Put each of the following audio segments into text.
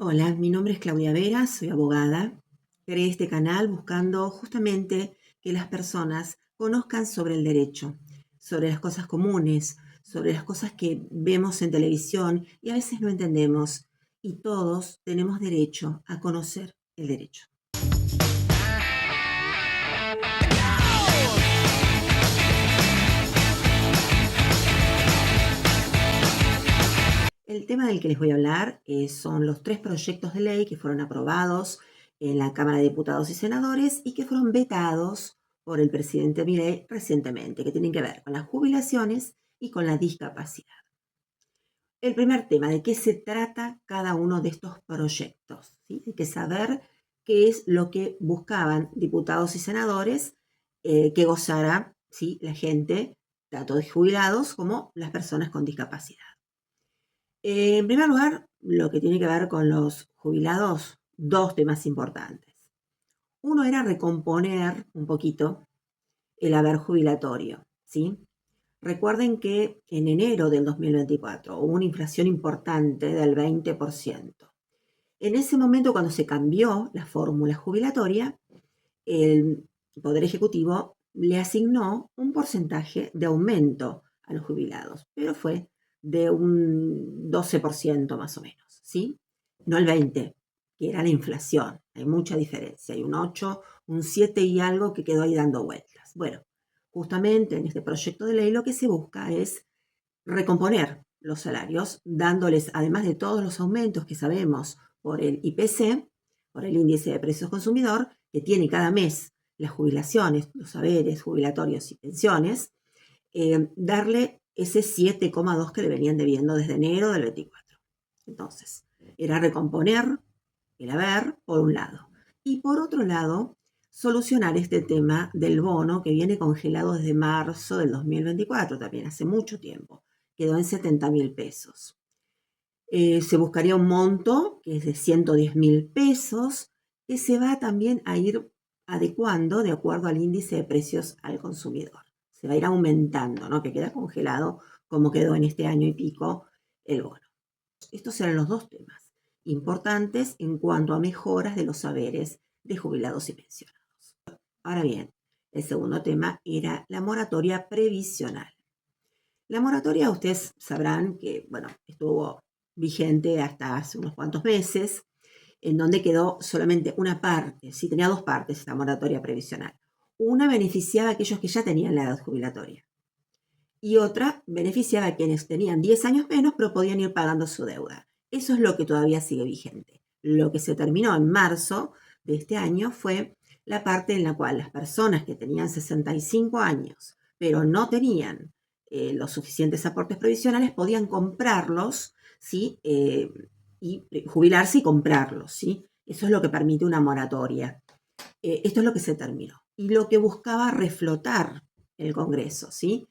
Hola, mi nombre es Claudia Vera, soy abogada. Creé este canal buscando justamente que las personas conozcan sobre el derecho, sobre las cosas comunes, sobre las cosas que vemos en televisión y a veces no entendemos. Y todos tenemos derecho a conocer el derecho. El tema del que les voy a hablar son los 3 proyectos de ley que fueron aprobados en la Cámara de Diputados y Senadores y que fueron vetados por el presidente Milei recientemente, que tienen que ver con las jubilaciones y con la discapacidad. El primer tema, ¿de qué se trata cada uno de estos proyectos? ¿Sí? Hay que saber qué es lo que buscaban diputados y senadores que gozara, ¿sí?, la gente, tanto de jubilados como las personas con discapacidad. En primer lugar, lo que tiene que ver con los jubilados, 2 temas importantes. Uno era recomponer un poquito el haber jubilatorio, ¿sí? Recuerden que en enero del 2024 hubo una inflación importante del 20%. En ese momento, cuando se cambió la fórmula jubilatoria, el Poder Ejecutivo le asignó un porcentaje de aumento a los jubilados, pero fue de un 12% más o menos, ¿sí? No el 20%, que era la inflación. Hay mucha diferencia, hay un 8, un 7 y algo que quedó ahí dando vueltas. Bueno, justamente en este proyecto de ley lo que se busca es recomponer los salarios, dándoles, además de todos los aumentos que sabemos por el IPC, por el índice de precios consumidor, que tiene cada mes las jubilaciones, los saberes jubilatorios y pensiones, darle ese 7,2 que le venían debiendo desde enero del 24. Entonces, era recomponer el haber, por un lado. Y por otro lado, solucionar este tema del bono que viene congelado desde marzo del 2024, también hace mucho tiempo. Quedó en 70.000 pesos. Se buscaría un monto que es de 110.000 pesos, que se va también a ir adecuando de acuerdo al índice de precios al consumidor. Se va a ir aumentando, ¿no? Que queda congelado como quedó en este año y pico el bono. Estos eran los 2 temas importantes en cuanto a mejoras de los saberes de jubilados y pensionados. Ahora bien, el segundo tema era la moratoria previsional. La moratoria, ustedes sabrán que, bueno, estuvo vigente hasta hace unos cuantos meses, en donde quedó solamente una parte, sí, tenía 2 partes esta moratoria previsional. Una beneficiaba a aquellos que ya tenían la edad jubilatoria y otra beneficiaba a quienes tenían 10 años menos pero podían ir pagando su deuda. Eso es lo que todavía sigue vigente. Lo que se terminó en marzo de este año fue la parte en la cual las personas que tenían 65 años pero no tenían los suficientes aportes previsionales podían comprarlos, ¿sí? Y jubilarse y comprarlos, ¿sí? Eso es lo que permite una moratoria. Esto es lo que se terminó. Y lo que buscaba reflotar el Congreso, ¿sí?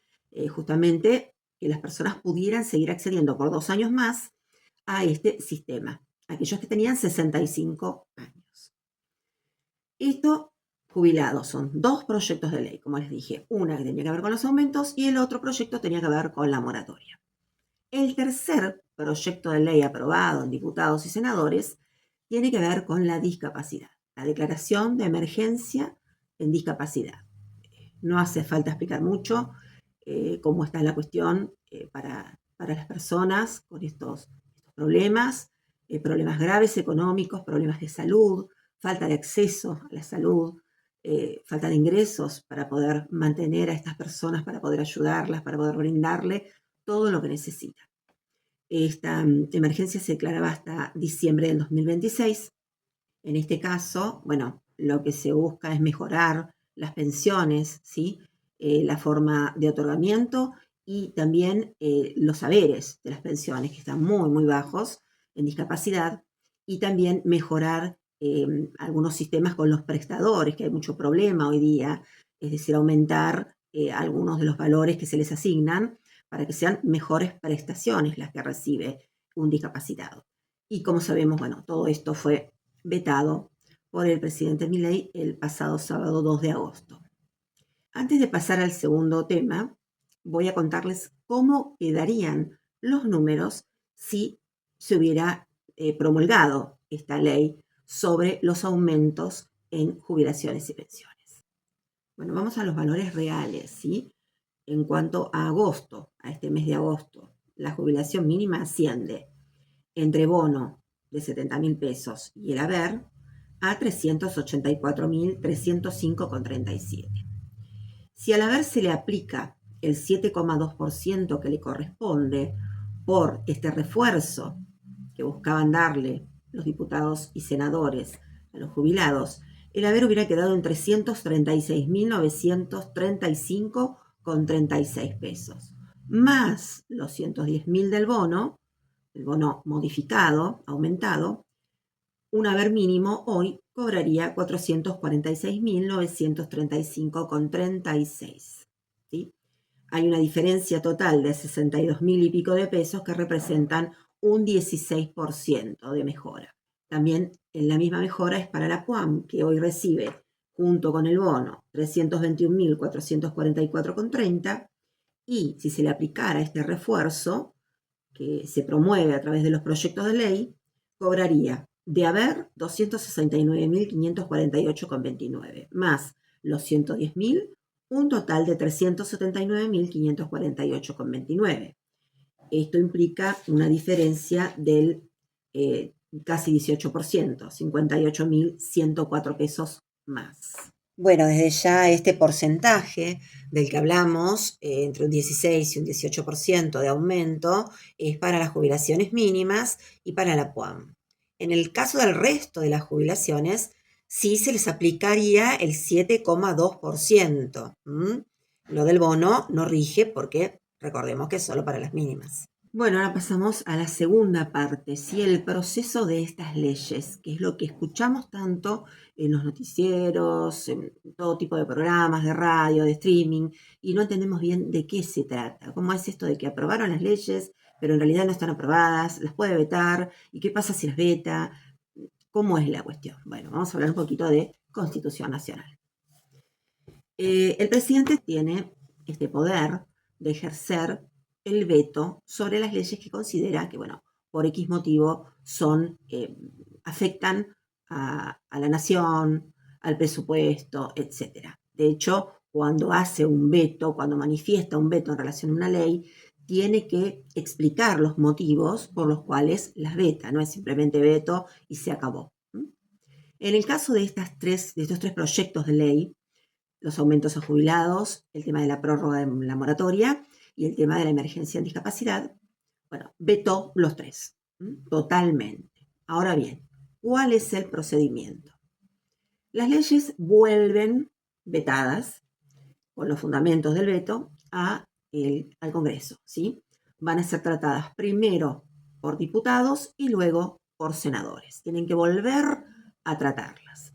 Justamente que las personas pudieran seguir accediendo por 2 años más a este sistema, aquellos que tenían 65 años. Esto, jubilados, son 2 proyectos de ley, como les dije, una que tenía que ver con los aumentos y el otro proyecto tenía que ver con la moratoria. El tercer proyecto de ley aprobado en diputados y senadores tiene que ver con la discapacidad, la declaración de emergencia en discapacidad. No hace falta explicar mucho cómo está la cuestión para las personas con estos problemas, problemas graves económicos, problemas de salud, falta de acceso a la salud, falta de ingresos para poder mantener a estas personas, para poder ayudarlas, para poder brindarle todo lo que necesita. Esta emergencia se declaraba hasta diciembre del 2026. En este caso, bueno, lo que se busca es mejorar las pensiones, ¿sí? La forma de otorgamiento y también los saberes de las pensiones, que están muy, muy bajos en discapacidad, y también mejorar algunos sistemas con los prestadores, que hay mucho problema hoy día, es decir, aumentar algunos de los valores que se les asignan para que sean mejores prestaciones las que recibe un discapacitado. Y como sabemos, bueno, todo esto fue vetado por el presidente Milei el pasado sábado 2 de agosto. Antes de pasar al segundo tema, voy a contarles cómo quedarían los números si se hubiera promulgado esta ley sobre los aumentos en jubilaciones y pensiones. Bueno, vamos a los valores reales, ¿sí? En cuanto a agosto, a este mes de agosto, la jubilación mínima asciende entre bono de 70.000 pesos y el haber a 384.305,37. Si al haber se le aplica el 7,2% que le corresponde por este refuerzo que buscaban darle los diputados y senadores a los jubilados, el haber hubiera quedado en 336.935,36 pesos, más los 110.000 del bono, el bono modificado, aumentado. Un haber mínimo hoy cobraría 446.935,36. ¿Sí? Hay una diferencia total de 62.000 y pico de pesos que representan un 16% de mejora. También en la misma mejora es para la PUAM, que hoy recibe, junto con el bono, 321.444,30, y si se le aplicara este refuerzo, que se promueve a través de los proyectos de ley, cobraría de haber 269.548,29, más los 110.000, un total de 379.548,29. Esto implica una diferencia del casi 18%, 58.104 pesos más. Bueno, desde ya este porcentaje del que hablamos, entre un 16 y un 18% de aumento, es para las jubilaciones mínimas y para la PUAM. En el caso del resto de las jubilaciones, sí se les aplicaría el 7,2%. Lo del bono no rige porque recordemos que es solo para las mínimas. Bueno, ahora pasamos a la segunda parte, ¿sí? El proceso de estas leyes, que es lo que escuchamos tanto en los noticieros, en todo tipo de programas, de radio, de streaming, y no entendemos bien de qué se trata. ¿Cómo es esto de que aprobaron las leyes, pero en realidad no están aprobadas? ¿Las puede vetar? ¿Y qué pasa si las veta? ¿Cómo es la cuestión? Bueno, vamos a hablar un poquito de Constitución Nacional. El presidente tiene este poder de ejercer el veto sobre las leyes que considera que, bueno, por X motivo afectan a la nación, al presupuesto, etc. De hecho, cuando hace un veto, cuando manifiesta un veto en relación a una ley, tiene que explicar los motivos por los cuales las veta, no es simplemente veto y se acabó. En el caso de estos tres proyectos de ley, los aumentos a jubilados, el tema de la prórroga de la moratoria y el tema de la emergencia en discapacidad, bueno, vetó los tres, totalmente. Ahora bien, ¿cuál es el procedimiento? Las leyes vuelven vetadas, con los fundamentos del veto, al Congreso, ¿sí? Van a ser tratadas primero por diputados y luego por senadores. Tienen que volver a tratarlas.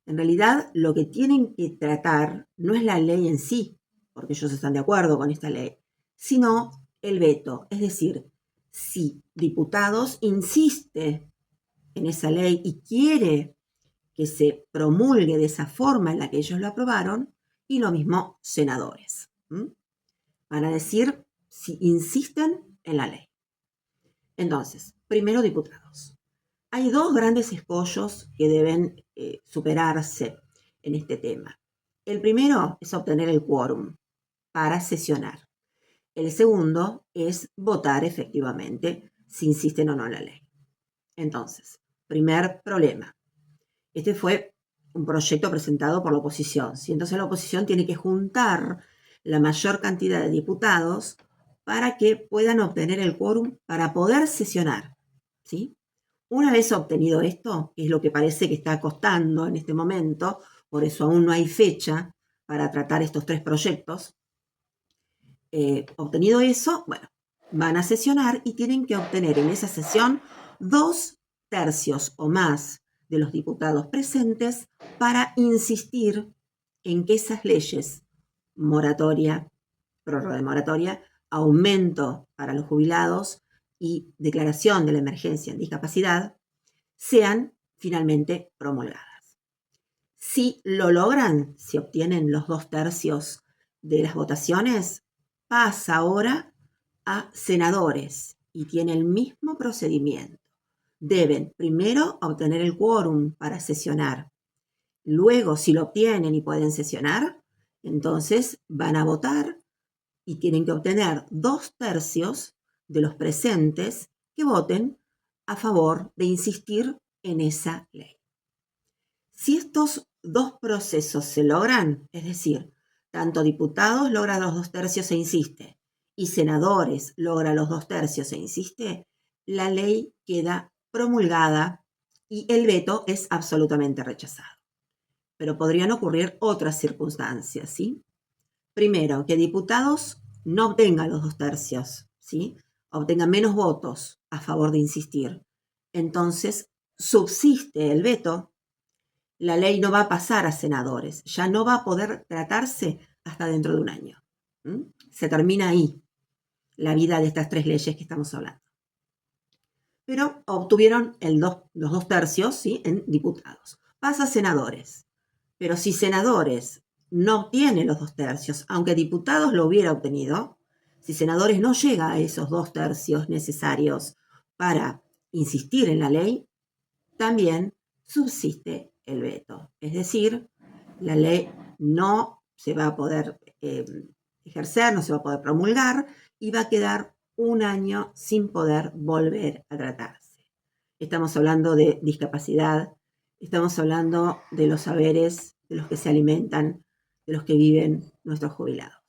En realidad, lo que tienen que tratar no es la ley en sí, porque ellos están de acuerdo con esta ley, sino el veto. Es decir, si diputados insiste en esa ley y quiere que se promulgue de esa forma en la que ellos lo aprobaron, y lo mismo senadores. Van a decir si insisten en la ley. Entonces, primero diputados. Hay dos grandes escollos que deben superarse en este tema. El primero es obtener el quórum para sesionar. El segundo es votar efectivamente si insisten o no en la ley. Entonces, primer problema. Este fue un proyecto presentado por la oposición, ¿sí? Entonces la oposición tiene que juntar la mayor cantidad de diputados para que puedan obtener el quórum para poder sesionar, ¿sí? Una vez obtenido esto, que es lo que parece que está costando en este momento, por eso aún no hay fecha para tratar estos tres proyectos, obtenido eso, bueno, van a sesionar y tienen que obtener en esa sesión 2/3 o más de los diputados presentes para insistir en que esas leyes, moratoria, prórroga de moratoria, aumento para los jubilados y declaración de la emergencia en discapacidad, sean finalmente promulgadas. Si lo logran, si obtienen los 2/3 de las votaciones, pasa ahora a senadores y tiene el mismo procedimiento. deben primero obtener el quórum para sesionar. Luego, si lo obtienen y pueden sesionar, entonces van a votar y tienen que obtener 2/3 de los presentes que voten a favor de insistir en esa ley. Si estos dos procesos se logran, es decir, tanto diputados logran los 2/3 e insiste, y senadores logran los 2/3 e insiste, la ley queda promulgada y el veto es absolutamente rechazado. Pero podrían ocurrir otras circunstancias, ¿sí? Primero, que diputados no obtengan los 2/3, ¿sí? Obtengan menos votos a favor de insistir. Entonces, subsiste el veto, la ley no va a pasar a senadores, ya no va a poder tratarse hasta dentro de un año. Se termina ahí la vida de estas 3 leyes que estamos hablando. Pero obtuvieron los 2/3, ¿sí? En diputados. Pasa a senadores. Pero si senadores no obtienen los 2/3, aunque diputados lo hubiera obtenido, si senadores no llega a esos 2/3 necesarios para insistir en la ley, también subsiste el veto. Es decir, la ley no se va a poder ejercer, no se va a poder promulgar y va a quedar un año sin poder volver a tratarse. Estamos hablando de discapacidad, estamos hablando de los saberes de los que se alimentan, de los que viven nuestros jubilados.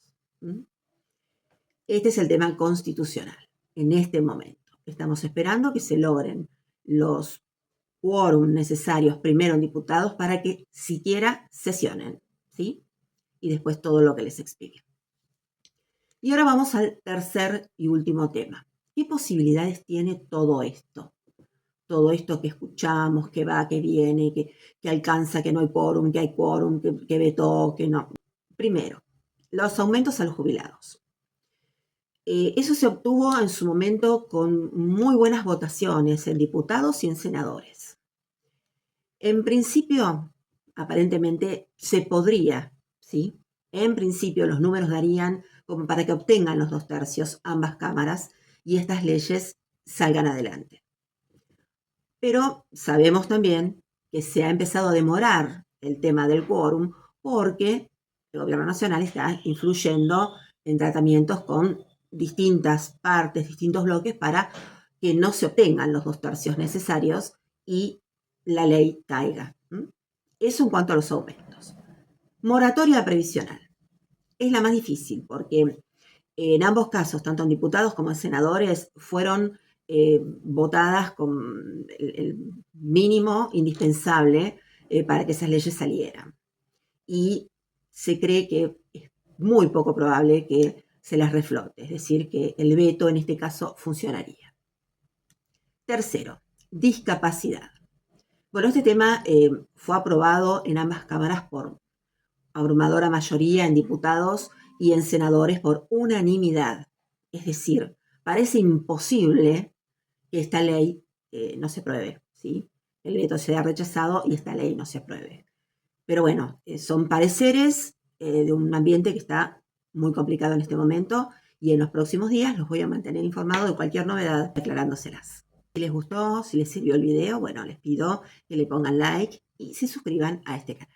Este es el tema constitucional en este momento. Estamos esperando que se logren los quórum necesarios primero en diputados para que siquiera sesionen, ¿sí? Y después todo lo que les explique. Y ahora vamos al tercer y último tema. ¿Qué posibilidades tiene todo esto? Todo esto que escuchamos, que va, que viene, que alcanza, que no hay quórum, que hay quórum, que vetó, que no. Primero, los aumentos a los jubilados. Eso se obtuvo en su momento con muy buenas votaciones en diputados y en senadores. En principio, aparentemente, se podría, ¿sí? En principio, los números darían como para que obtengan los 2/3 ambas cámaras y estas leyes salgan adelante. Pero sabemos también que se ha empezado a demorar el tema del quórum porque el gobierno nacional está influyendo en tratamientos con distintas partes, distintos bloques para que no se obtengan los 2/3 necesarios y la ley caiga. Eso en cuanto a los aumentos. Moratoria previsional. Es la más difícil porque en ambos casos, tanto en diputados como en senadores, fueron votadas con el mínimo indispensable para que esas leyes salieran. Y se cree que es muy poco probable que se las reflote, es decir, que el veto en este caso funcionaría. Tercero, discapacidad. Bueno, este tema fue aprobado en ambas cámaras por abrumadora mayoría en diputados y en senadores por unanimidad. Es decir, parece imposible que esta ley no se apruebe, ¿sí? El veto sea rechazado y esta ley no se apruebe. Pero bueno, son pareceres de un ambiente que está muy complicado en este momento y en los próximos días los voy a mantener informados de cualquier novedad declarándoselas. Si les gustó, si les sirvió el video, bueno, les pido que le pongan like y se suscriban a este canal.